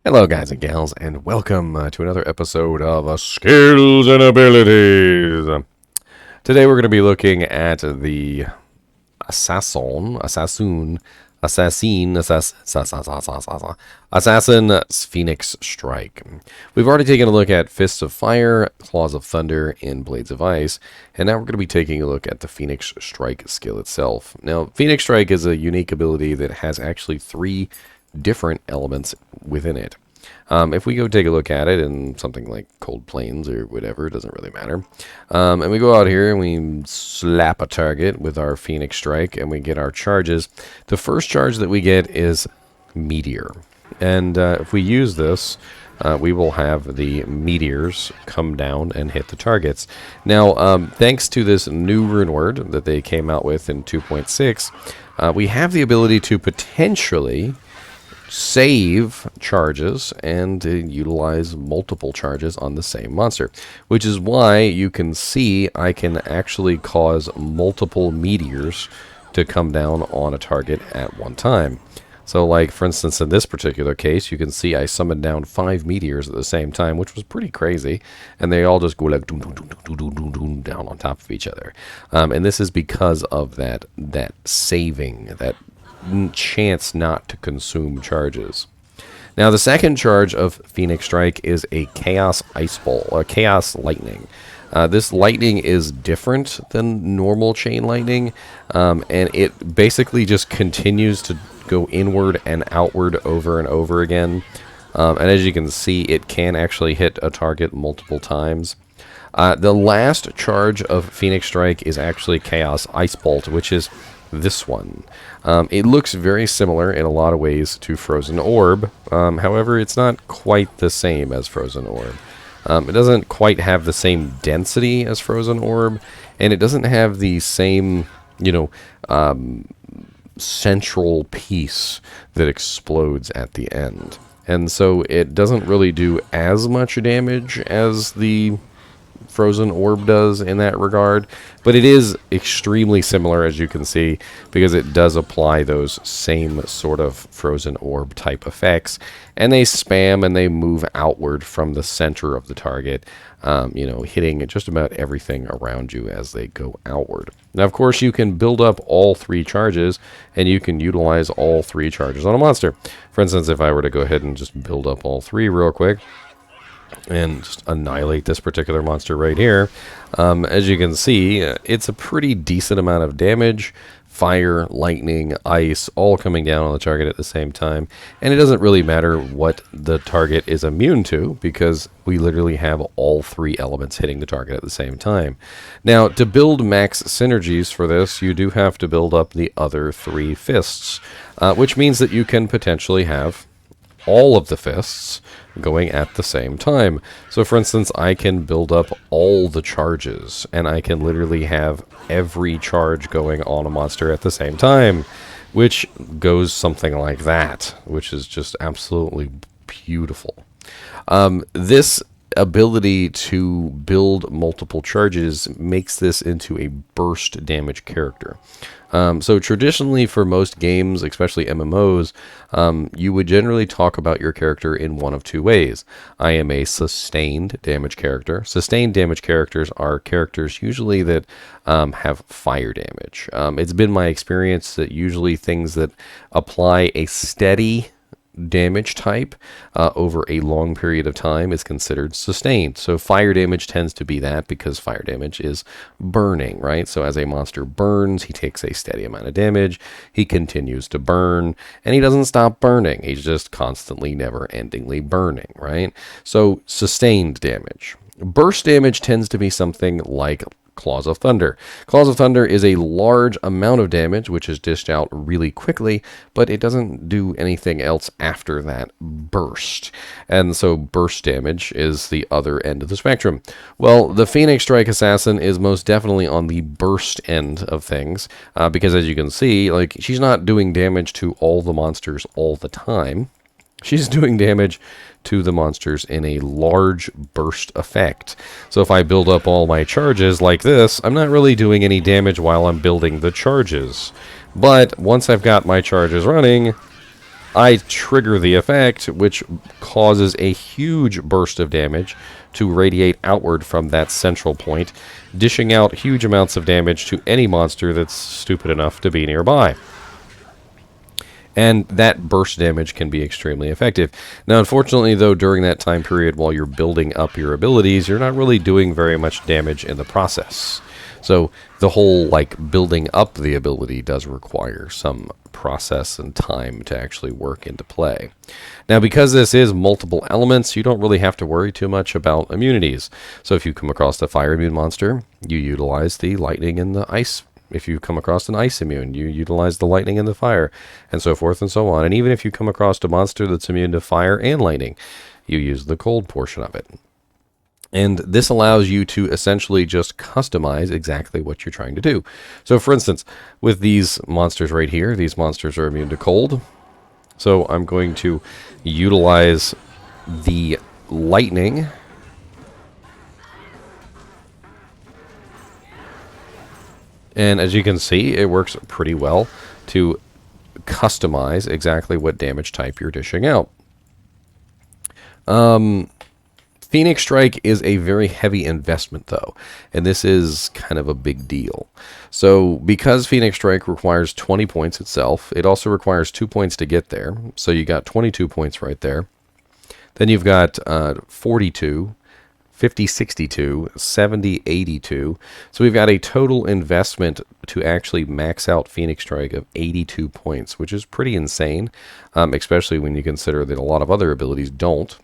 Hello, guys and gals, and welcome to another episode of Skills and Abilities. Today, we're going to be looking at the Assassin Phoenix Strike. We've already taken a look at Fists of Fire, Claws of Thunder, and Blades of Ice, and now we're going to be taking a look at the Phoenix Strike skill itself. Now, Phoenix Strike is a unique ability that has actually three different elements within it. If we go take a look at it in something like Cold Plains or whatever, it doesn't really matter. And we go out here and we slap a target with our Phoenix Strike and we get our charges. The first charge that we get is Meteor. And if we use this, we will have the meteors come down and hit the targets. Now, thanks to this new rune word that they came out with in 2.6, we have the ability to potentially save charges and utilize multiple charges on the same monster, which is why you can see I can actually cause multiple meteors to come down on a target at one time. So, like, for instance, in this particular case, you can see I summoned down 5 meteors at the same time, which was pretty crazy, and they all just go like doom, doom, doom, doom, doom, doom, doom, down on top of each other. And this is because of that saving, that chance not to consume charges. Now, the second charge of Phoenix Strike is a Chaos Ice Ball, or Chaos Lightning. This lightning is different than normal chain lightning, and it basically just continues to go inward and outward over and over again. And as you can see, it can actually hit a target multiple times. The last charge of Phoenix Strike is actually Chaos Ice Bolt, which is this one. It looks very similar in a lot of ways to Frozen Orb. However, it's not quite the same as Frozen Orb. It doesn't quite have the same density as Frozen Orb, and it doesn't have the same, central piece that explodes at the end. And so it doesn't really do as much damage as the Frozen Orb does in that regard, but it is extremely similar, as you can see, because it does apply those same sort of Frozen Orb type effects, and they spam and they move outward from the center of the target, hitting just about everything around you as they go outward. Now, of course, you can build up all 3 charges, and you can utilize all 3 charges on a monster. For instance, if I were to go ahead and just build up all 3 real quick, and just annihilate this particular monster right here. As you can see, it's a pretty decent amount of damage. Fire, lightning, ice, all coming down on the target at the same time. And it doesn't really matter what the target is immune to, because we literally have all 3 elements hitting the target at the same time. Now, to build max synergies for this, you do have to build up the other 3 fists, which means that you can potentially have all of the fists going at the same time. So, for instance, I can build up all the charges, and I can literally have every charge going on a monster at the same time, which goes something like that, which is just absolutely beautiful. This ability to build multiple charges makes this into a burst damage character. So traditionally for most games, especially MMOs, you would generally talk about your character in one of 2 ways. I am a sustained damage character. Sustained damage characters are characters usually that have fire damage. It's been my experience that usually things that apply a steady damage type over a long period of time is considered sustained. So fire damage tends to be that, because fire damage is burning, right? So as a monster burns, he takes a steady amount of damage, he continues to burn, and he doesn't stop burning. He's just constantly, never-endingly burning, right? So sustained damage. Burst damage tends to be something like Claws of Thunder. Claws of Thunder is a large amount of damage, which is dished out really quickly, but it doesn't do anything else after that burst. And so burst damage is the other end of the spectrum. Well, the Phoenix Strike Assassin is most definitely on the burst end of things, because as you can see, like, she's not doing damage to all the monsters all the time. She's doing damage to the monsters in a large burst effect. So if I build up all my charges like this, I'm not really doing any damage while I'm building the charges. But once I've got my charges running, I trigger the effect, which causes a huge burst of damage to radiate outward from that central point, dishing out huge amounts of damage to any monster that's stupid enough to be nearby. And that burst damage can be extremely effective. Now, unfortunately, though, during that time period while you're building up your abilities, you're not really doing very much damage in the process. So the whole, like, building up the ability does require some process and time to actually work into play. Now, because this is multiple elements, you don't really have to worry too much about immunities. So if you come across a fire immune monster, you utilize the lightning and the ice. If you come across an ice immune, you utilize the lightning and the fire, and so forth and so on. And even if you come across a monster that's immune to fire and lightning, you use the cold portion of it. And this allows you to essentially just customize exactly what you're trying to do. So for instance, with these monsters right here, these monsters are immune to cold. So I'm going to utilize the lightning. And as you can see, it works pretty well to customize exactly what damage type you're dishing out. Phoenix Strike is a very heavy investment, though, and this is kind of a big deal. So because Phoenix Strike requires 20 points itself, it also requires 2 points to get there. So you got 22 points right there. Then you've got 42, 50, 62, 70, 82. So we've got a total investment to actually max out Phoenix Strike of 82 points, which is pretty insane, especially when you consider that a lot of other abilities don't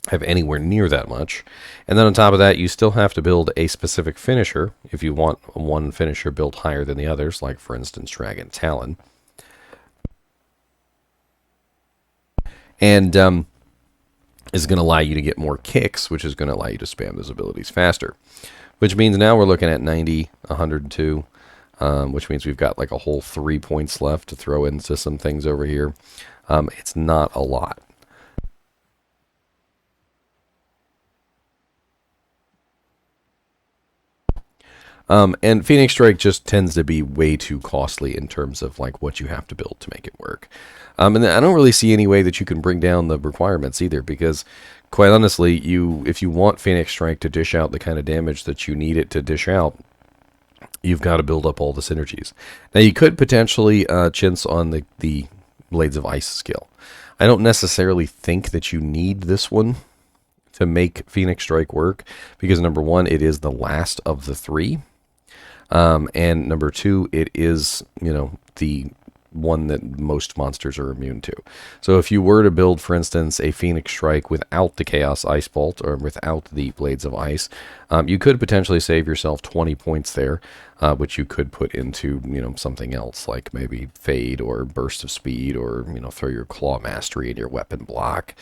have anywhere near that much. And then on top of that, you still have to build a specific finisher if you want one finisher built higher than the others, like for instance Dragon Talon. And is going to allow you to get more kicks, which is going to allow you to spam those abilities faster. Which means now we're looking at 90, 102, which means we've got like a whole 3 points left to throw into some things over here. It's not a lot. And Phoenix Strike just tends to be way too costly in terms of like what you have to build to make it work. And I don't really see any way that you can bring down the requirements either, because quite honestly, if you want Phoenix Strike to dish out the kind of damage that you need it to dish out, you've got to build up all the synergies. Now you could potentially chintz on the Blades of Ice skill. I don't necessarily think that you need this one to make Phoenix Strike work, because number one, it is the last of the three. And number two, it is, the one that most monsters are immune to. So if you were to build, for instance, a Phoenix Strike without the Chaos Ice Bolt or without the Blades of Ice, you could potentially save yourself 20 points there, which you could put into, something else like maybe Fade or Burst of Speed, or, throw your Claw Mastery in your weapon block.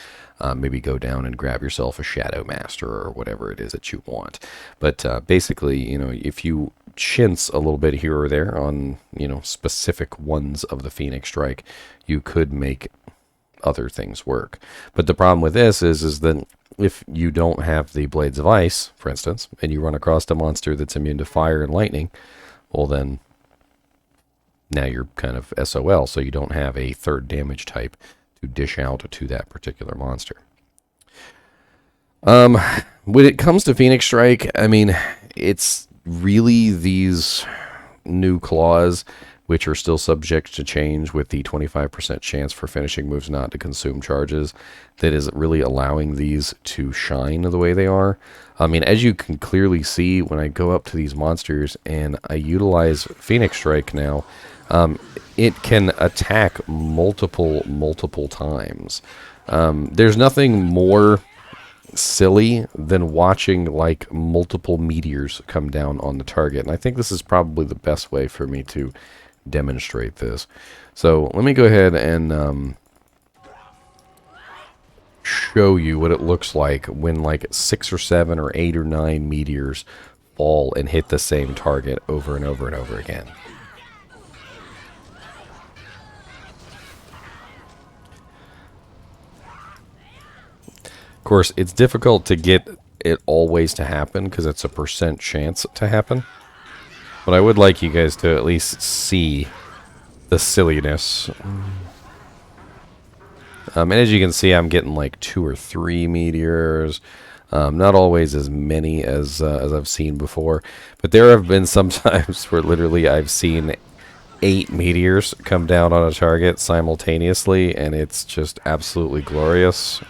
Maybe go down and grab yourself a Shadow Master or whatever it is that you want. But basically, if you chintz a little bit here or there on, specific ones of the Phoenix Strike, you could make other things work. But the problem with this is that if you don't have the Blades of Ice, for instance, and you run across a monster that's immune to fire and lightning, well then, now you're kind of SOL, so you don't have a third damage type to dish out to that particular monster. When it comes to Phoenix Strike, I mean, it's really these new claws, which are still subject to change with the 25% chance for finishing moves not to consume charges, that is really allowing these to shine the way they are. I mean, as you can clearly see, when I go up to these monsters and I utilize Phoenix Strike now, it can attack multiple times. There's nothing more silly than watching like multiple meteors come down on the target, and I think this is probably the best way for me to demonstrate this. So let me go ahead and show you what it looks like when like 6 or 7 or 8 or 9 meteors fall and hit the same target over and over and over again. Of course, it's difficult to get it always to happen because it's a % chance to happen. But I would like you guys to at least see the silliness. And as you can see, I'm getting like 2 or 3 meteors. Not always as many as I've seen before, but there have been some times where literally I've seen 8 meteors come down on a target simultaneously, and it's just absolutely glorious.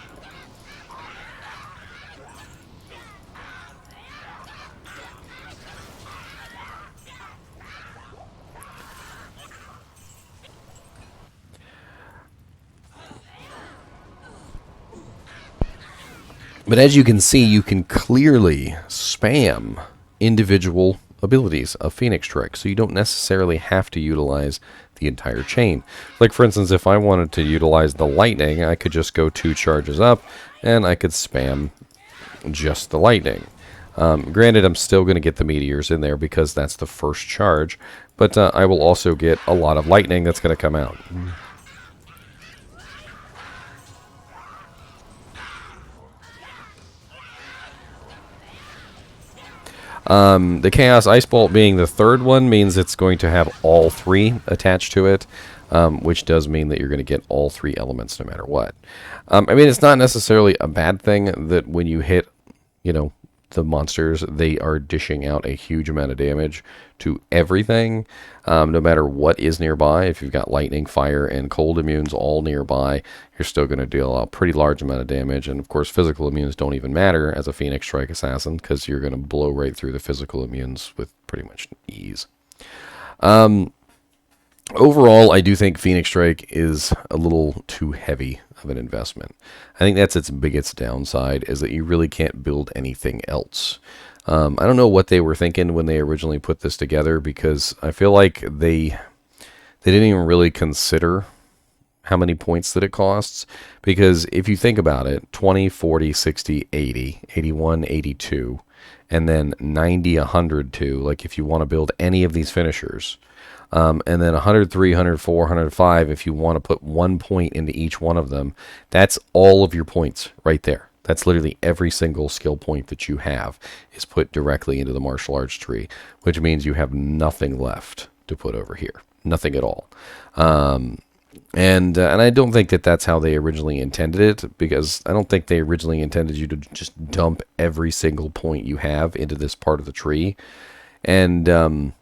But as you can see, you can clearly spam individual abilities of Phoenix Strike, so you don't necessarily have to utilize the entire chain. Like, for instance, if I wanted to utilize the lightning, I could just go 2 charges up, and I could spam just the lightning. Granted, I'm still going to get the meteors in there because that's the first charge, but I will also get a lot of lightning that's going to come out. The Chaos Ice Bolt being the third one means it's going to have all 3 attached to it, which does mean that you're going to get all 3 elements no matter what. I mean, it's not necessarily a bad thing that when you hit, you know, the monsters, they are dishing out a huge amount of damage to everything, no matter what is nearby. If you've got lightning, fire, and cold immunes all nearby, you're still going to deal a pretty large amount of damage. And of course, physical immunes don't even matter as a Phoenix Strike Assassin, because you're going to blow right through the physical immunes with pretty much ease. Overall, I do think Phoenix Strike is a little too heavy of an investment. I think that's its biggest downside, is that you really can't build anything else. I don't know what they were thinking when they originally put this together, because I feel like they didn't even really consider how many points that it costs. Because if you think about it, 20, 40, 60, 80, 81, 82, and then 90, 102, like if you want to build any of these finishers, and then 103, 104, 105, if you want to put 1 point into each one of them, that's all of your points right there. That's literally every single skill point that you have is put directly into the martial arts tree, which means you have nothing left to put over here. Nothing at all. And I don't think that that's how they originally intended it, because I don't think they originally intended you to just dump every single point you have into this part of the tree. And I'm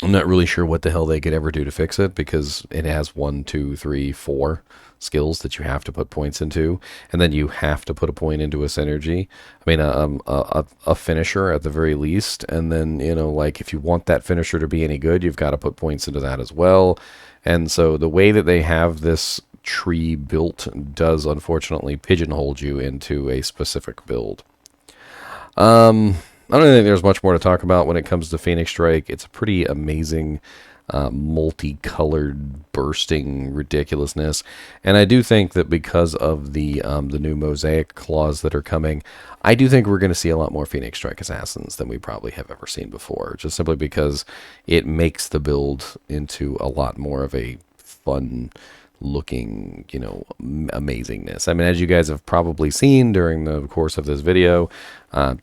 not really sure what the hell they could ever do to fix it, because it has 1, 2, 3, 4 skills that you have to put points into, and then you have to put a point into a synergy. I mean, a finisher at the very least, and then, you know, like if you want that finisher to be any good, you've got to put points into that as well. And so the way that they have this tree built does unfortunately pigeonhole you into a specific build. I don't think there's much more to talk about when it comes to Phoenix Strike. It's a pretty amazing, multicolored, bursting ridiculousness. And I do think that because of the new Mosaic claws that are coming, I do think we're going to see a lot more Phoenix Strike Assassins than we probably have ever seen before. Just simply because it makes the build into a lot more of a fun looking, you know, amazingness. I mean, as you guys have probably seen during the course of this video,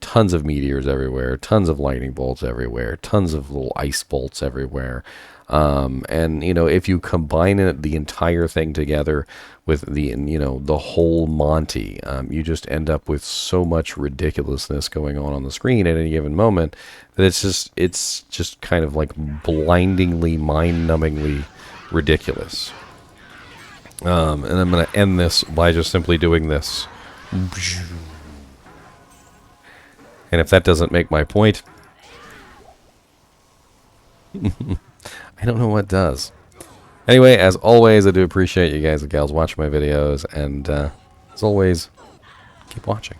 tons of meteors everywhere, tons of lightning bolts everywhere, tons of little ice bolts everywhere. And, you know, if you combine the entire thing together with the, you know, the whole Monty, you just end up with so much ridiculousness going on the screen at any given moment that it's just kind of like blindingly, mind-numbingly ridiculous. And I'm going to end this by just simply doing this. And if that doesn't make my point, I don't know what does. Anyway, as always, I do appreciate you guys and gals watching my videos, and as always, keep watching.